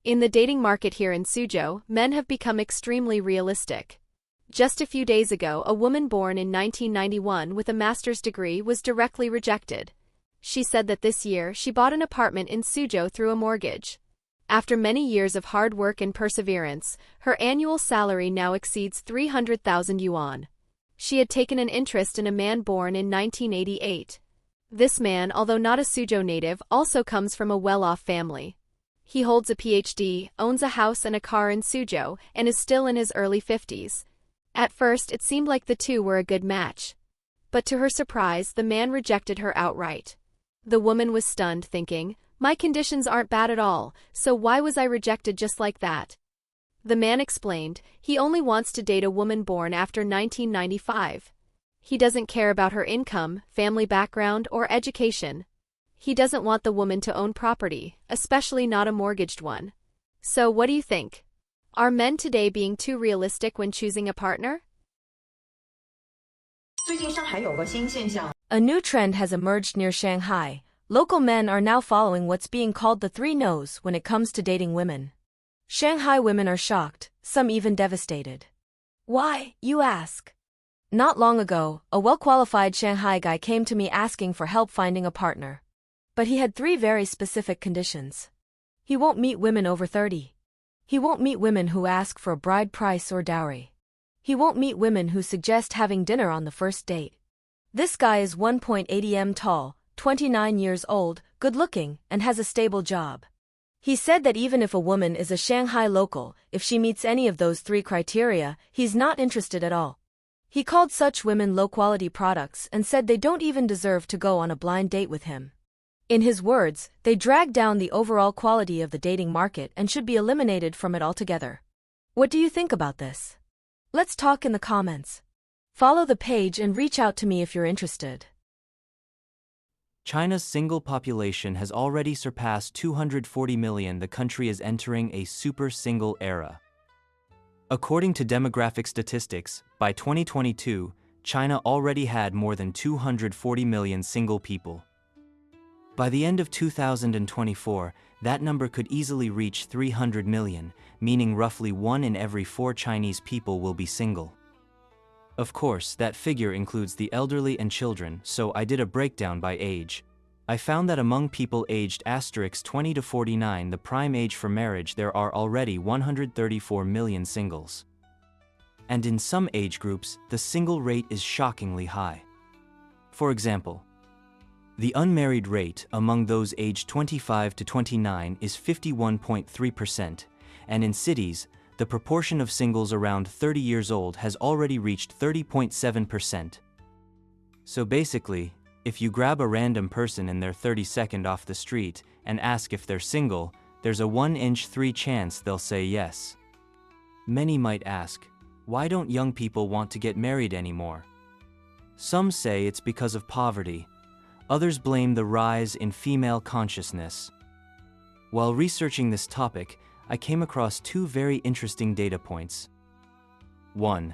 In the dating market here in Suzhou, men have become extremely realistic. Just a few days ago, a woman born in 1991 with a master's degree was directly rejected. She said that this year she bought an apartment in Suzhou through a mortgage. After many years of hard work and perseverance, her annual salary now exceeds 300,000 yuan. She had taken an interest in a man born in 1988. This man, although not a Suzhou native, also comes from a well-off family. He holds a PhD, owns a house and a car in Suzhou, and is still in his early 50s. At first, it seemed like the two were a good match. But to her surprise, the man rejected her outright. The woman was stunned, thinking, "My conditions aren't bad at all, so why was I rejected just like that?" The man explained, he only wants to date a woman born after 1995. He doesn't care about her income, family background, or education. He doesn't want the woman to own property, especially not a mortgaged one. So what do you think? Are men today being too realistic when choosing a partner? A new trend has emerged near Shanghai. Local men are now following what's being called the 3 no's when it comes to dating women. Shanghai women are shocked, some even devastated. Why, you ask? Not long ago, a well-qualified Shanghai guy came to me asking for help finding a partner. But he had 3 very specific conditions. He won't meet women over 30. He won't meet women who ask for a bride price or dowry. He won't meet women who suggest having dinner on the first date. This guy is 1.80 m tall, 29 years old, good-looking, and has a stable job. He said that even if a woman is a Shanghai local, if she meets any of those 3 criteria, he's not interested at all. He called such women low-quality products and said they don't even deserve to go on a blind date with him. In his words, they drag down the overall quality of the dating market and should be eliminated from it altogether. What do you think about this? Let's talk in the comments. Follow the page and reach out to me if you're interested. China's single population has already surpassed 240 million. The country is entering a super single era. According to demographic statistics, by 2022, China already had more than 240 million single people. By the end of 2024, that number could easily reach 300 million, meaning roughly 1 in every 4 Chinese people will be single. Of course, that figure includes the elderly and children, so I did a breakdown by age. I found that among people aged *20 to 49, the prime age for marriage, there are already 134 million singles. And in some age groups, the single rate is shockingly high. For example, the unmarried rate among those aged 25 to 29 is 51.3%, and in cities, the proportion of singles around 30 years old has already reached 30.7%. So basically, if you grab a random person in their 32nd off the street and ask if they're single, there's a 1 in 3 chance they'll say yes. Many might ask, why don't young people want to get married anymore? Some say it's because of poverty. Others blame the rise in female consciousness. While researching this topic, I came across 2 very interesting data points. 1.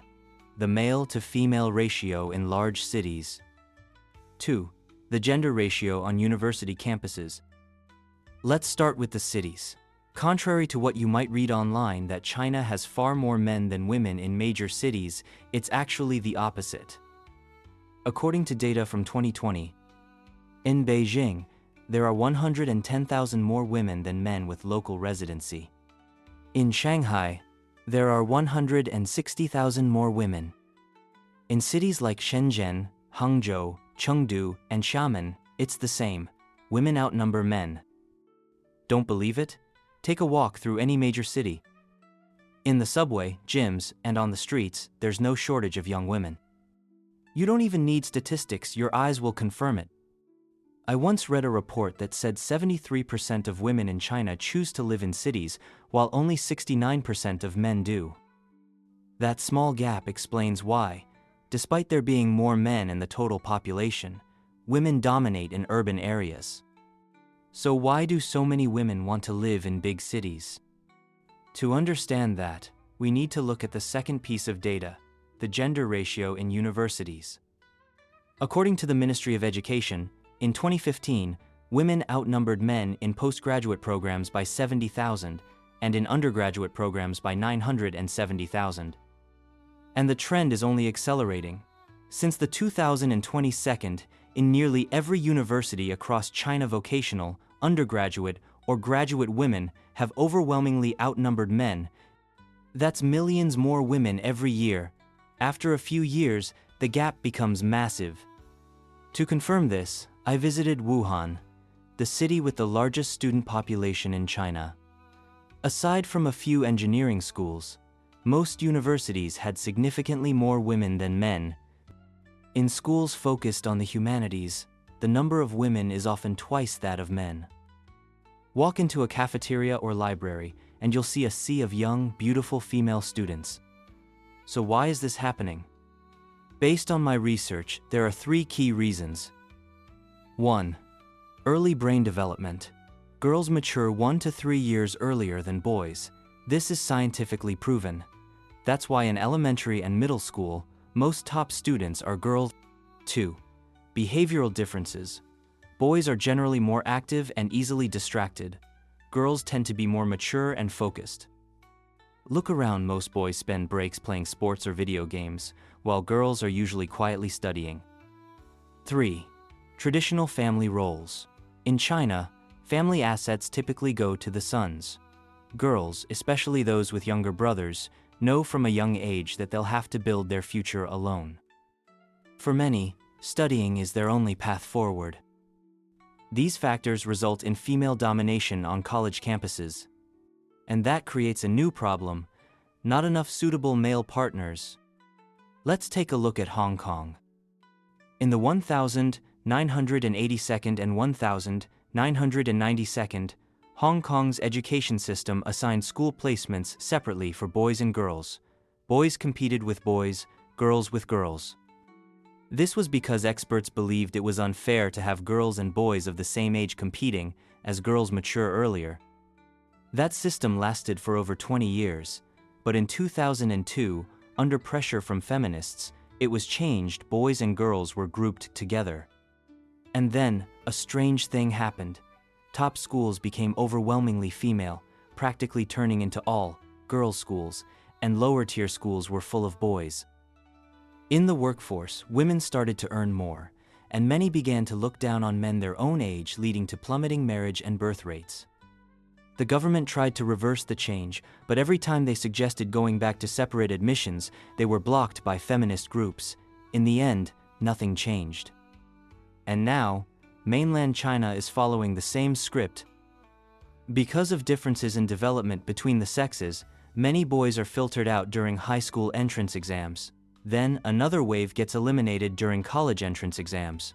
The male-to-female ratio in large cities. 2. The gender ratio on university campuses. Let's start with the cities. Contrary to what you might read online that China has far more men than women in major cities, it's actually the opposite. According to data from 2020, in Beijing, there are 110,000 more women than men with local residency. In Shanghai, there are 160,000 more women. In cities like Shenzhen, Hangzhou, Chengdu, and Xiamen, it's the same. Women outnumber men. Don't believe it? Take a walk through any major city. In the subway, gyms, and on the streets, there's no shortage of young women. You don't even need statistics, your eyes will confirm it. I once read a report that said 73% of women in China choose to live in cities, while only 69% of men do. That small gap explains why, despite there being more men in the total population, women dominate in urban areas. So why do so many women want to live in big cities? To understand that, we need to look at the second piece of data, the gender ratio in universities. According to the Ministry of Education, in 2015, women outnumbered men in postgraduate programs by 70,000 and in undergraduate programs by 970,000. And the trend is only accelerating. Since the 2022, in nearly every university across China, vocational, undergraduate, or graduate women have overwhelmingly outnumbered men. That's millions more women every year. After a few years, the gap becomes massive. To confirm this, I visited Wuhan, the city with the largest student population in China. Aside from a few engineering schools, most universities had significantly more women than men. In schools focused on the humanities, the number of women is often twice that of men. Walk into a cafeteria or library, and you'll see a sea of young, beautiful female students. So why is this happening? Based on my research, there are 3 key reasons. 1. Early brain development. Girls mature 1 to 3 years earlier than boys. This is scientifically proven. That's why in elementary and middle school, most top students are girls. 2. Behavioral differences. Boys are generally more active and easily distracted. Girls tend to be more mature and focused. Look around, most boys spend breaks playing sports or video games, while girls are usually quietly studying. 3. Traditional family roles. In China, family assets typically go to the sons. Girls, especially those with younger brothers, know from a young age that they'll have to build their future alone. For many, studying is their only path forward. These factors result in female domination on college campuses. And that creates a new problem: not enough suitable male partners. Let's take a look at Hong Kong. In the 1982nd and 1992nd, Hong Kong's education system assigned school placements separately for boys and girls. Boys competed with boys, girls with girls. This was because experts believed it was unfair to have girls and boys of the same age competing, as girls mature earlier. That system lasted for over 20 years, but in 2002, under pressure from feminists, it was changed. Boys and girls were grouped together. And then, a strange thing happened. Top schools became overwhelmingly female, practically turning into all girls' schools, and lower-tier schools were full of boys. In the workforce, women started to earn more, and many began to look down on men their own age, leading to plummeting marriage and birth rates. The government tried to reverse the change, but every time they suggested going back to separate admissions, they were blocked by feminist groups. In the end, nothing changed. And now, mainland China is following the same script. Because of differences in development between the sexes, many boys are filtered out during high school entrance exams. Then, another wave gets eliminated during college entrance exams.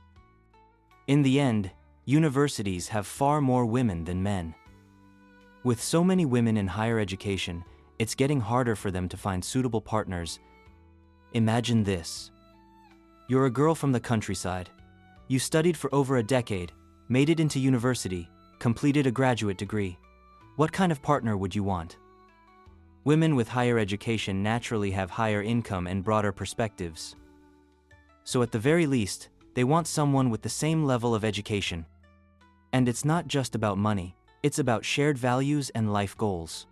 In the end, universities have far more women than men. With so many women in higher education, it's getting harder for them to find suitable partners. Imagine this. You're a girl from the countryside. You studied for over a decade, made it into university, completed a graduate degree. What kind of partner would you want? Women with higher education naturally have higher income and broader perspectives. So at the very least, they want someone with the same level of education. And it's not just about money, it's about shared values and life goals.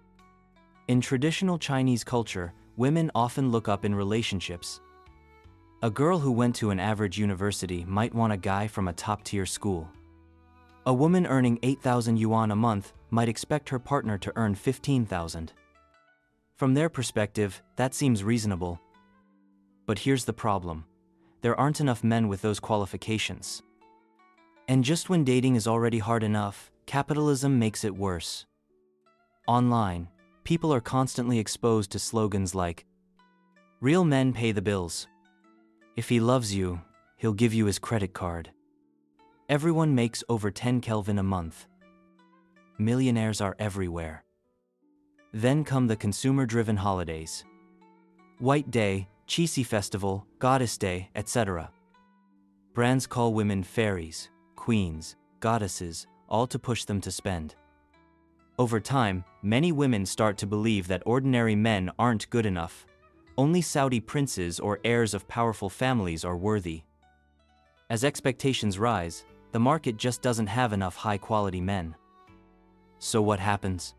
In traditional Chinese culture, women often look up in relationships. A girl who went to an average university might want a guy from a top-tier school. A woman earning 8,000 yuan a month might expect her partner to earn 15,000. From their perspective, that seems reasonable. But here's the problem. There aren't enough men with those qualifications. And just when dating is already hard enough, capitalism makes it worse. Online, people are constantly exposed to slogans like, "Real men pay the bills. If he loves you, he'll give you his credit card. Everyone makes over 10 Kelvin a month. Millionaires are everywhere." Then come the consumer-driven holidays. White Day, Qixi Festival, Goddess Day, etc. Brands call women fairies, queens, goddesses, all to push them to spend. Over time, many women start to believe that ordinary men aren't good enough. Only Saudi princes or heirs of powerful families are worthy. As expectations rise, the market just doesn't have enough high-quality men. So what happens?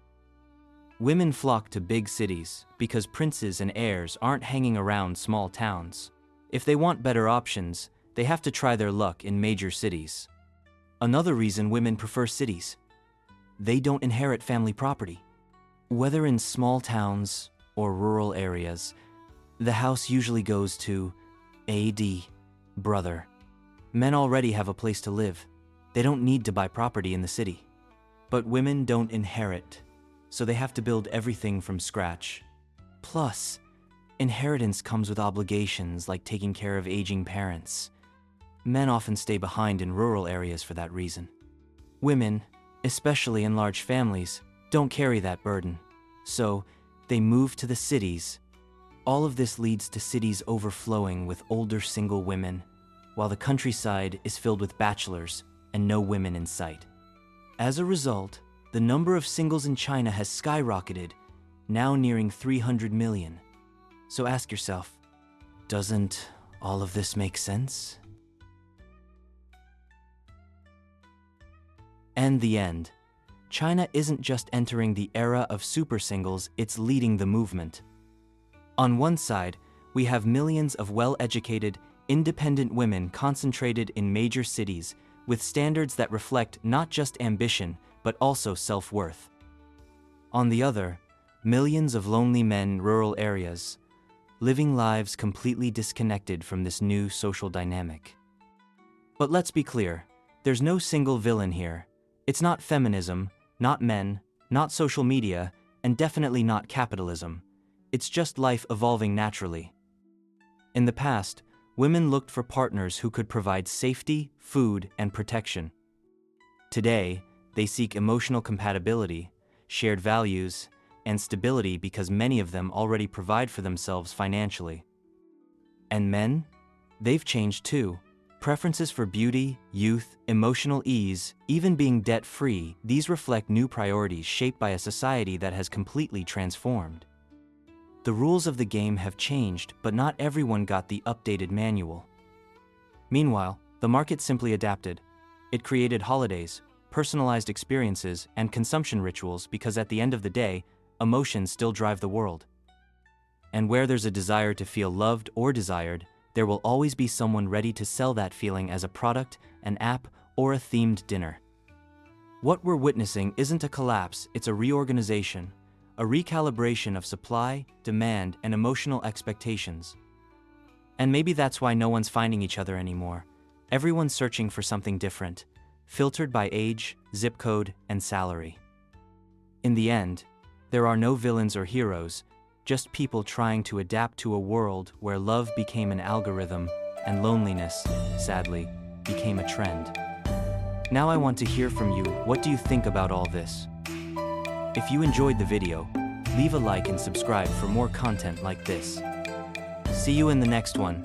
Women flock to big cities because princes and heirs aren't hanging around small towns. If they want better options, they have to try their luck in major cities. Another reason women prefer cities: they don't inherit family property. Whether in small towns or rural areas, the house usually goes to AD, brother. Men already have a place to live. They don't need to buy property in the city. But women don't inherit, so they have to build everything from scratch. Plus, inheritance comes with obligations like taking care of aging parents. Men often stay behind in rural areas for that reason. Women, especially in large families, don't carry that burden, so they move to the cities. All of this leads to cities overflowing with older single women, while the countryside is filled with bachelors and no women in sight. As a result, the number of singles in China has skyrocketed, now nearing 300 million. So ask yourself, doesn't all of this make sense? And the end. China isn't just entering the era of super singles, it's leading the movement. On one side, we have millions of well-educated, independent women concentrated in major cities with standards that reflect not just ambition, but also self-worth. On the other, millions of lonely men in rural areas, living lives completely disconnected from this new social dynamic. But let's be clear, there's no single villain here. It's not feminism, not men, not social media, and definitely not capitalism. It's just life evolving naturally. In the past, women looked for partners who could provide safety, food, and protection. Today, they seek emotional compatibility, shared values, and stability because many of them already provide for themselves financially. And men? They've changed too. Preferences for beauty, youth, emotional ease, even being debt-free, these reflect new priorities shaped by a society that has completely transformed. The rules of the game have changed, but not everyone got the updated manual. Meanwhile, the market simply adapted. It created holidays, personalized experiences, and consumption rituals because at the end of the day, emotions still drive the world. And where there's a desire to feel loved or desired, there will always be someone ready to sell that feeling as a product, an app, or a themed dinner. What we're witnessing isn't a collapse, it's a reorganization, a recalibration of supply, demand, and emotional expectations. And maybe that's why no one's finding each other anymore. Everyone's searching for something different, filtered by age, zip code, and salary. In the end, there are no villains or heroes, just people trying to adapt to a world where love became an algorithm and loneliness, sadly, became a trend. Now I want to hear from you. What do you think about all this? If you enjoyed the video, leave a like and subscribe for more content like this. See you in the next one.